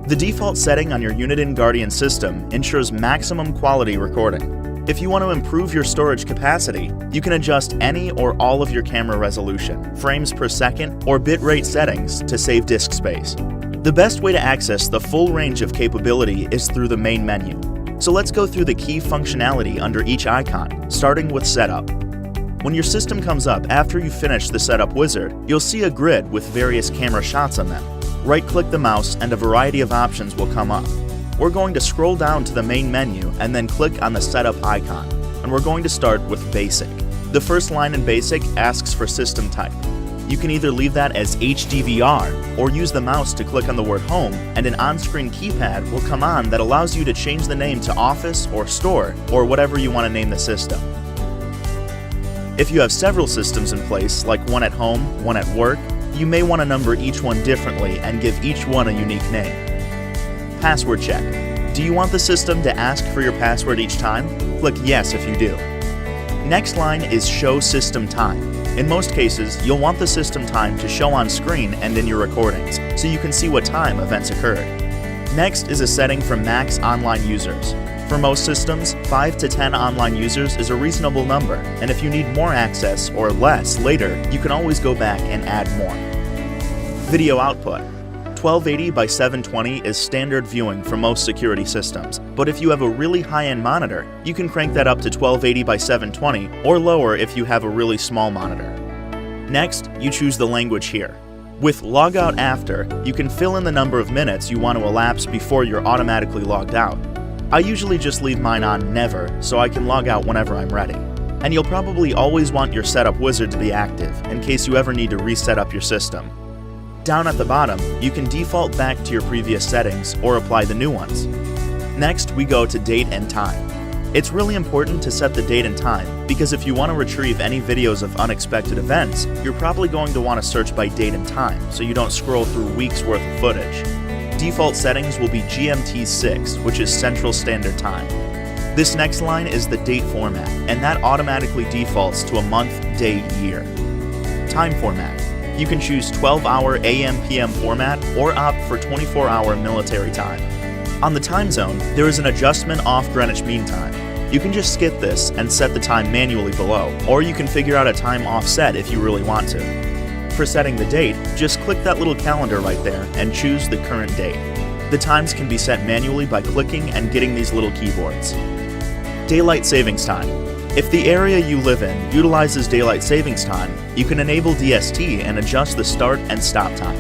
The default setting on your Uniden Guardian system ensures maximum quality recording. If you want to improve your storage capacity, you can adjust any or all of your camera resolution, frames per second, or bitrate settings to save disk space. The best way to access the full range of capability is through the main menu. So let's go through the key functionality under each icon, starting with Setup. When your system comes up after you finish the Setup wizard, you'll see a grid with various camera shots on them. Right-click the mouse and a variety of options will come up. We're going to scroll down to the main menu and then click on the Setup icon, and we're going to start with Basic. The first line in Basic asks for system type. You can either leave that as HDVR or use the mouse to click on the word Home, and an on-screen keypad will come on that allows you to change the name to Office or Store or whatever you want to name the system. If you have several systems in place, like one at home, one at work, you may want to number each one differently and give each one a unique name. Password check. Do you want the system to ask for your password each time? Click Yes if you do. Next line is Show System Time. In most cases, you'll want the system time to show on screen and in your recordings, so you can see what time events occurred. Next is a setting for max online users. For most systems, 5 to 10 online users is a reasonable number, and if you need more access or less later, you can always go back and add more. Video output. 1280 by 720 is standard viewing for most security systems, but if you have a really high-end monitor, you can crank that up to 1280 by 720 or lower if you have a really small monitor. Next, you choose the language here. With Logout After, you can fill in the number of minutes you want to elapse before you're automatically logged out. I usually just leave mine on Never so I can log out whenever I'm ready. And you'll probably always want your Setup wizard to be active in case you ever need to reset up your system. Down at the bottom, you can default back to your previous settings or apply the new ones. Next, we go to Date and Time. It's really important to set the date and time because if you want to retrieve any videos of unexpected events, you're probably going to want to search by date and time so you don't scroll through weeks worth of footage. Default settings will be GMT 6, which is Central Standard Time. This next line is the date format, and that automatically defaults to a month, day, year. Time format. You can choose 12-hour AM/PM format or opt for 24-hour military time. On the time zone, there is an adjustment off Greenwich Mean Time. You can just skip this and set the time manually below, or you can figure out a time offset if you really want to. For setting the date, just click that little calendar right there and choose the current date. The times can be set manually by clicking and getting these little keyboards. Daylight Savings Time. If the area you live in utilizes Daylight Savings Time, you can enable DST and adjust the start and stop time.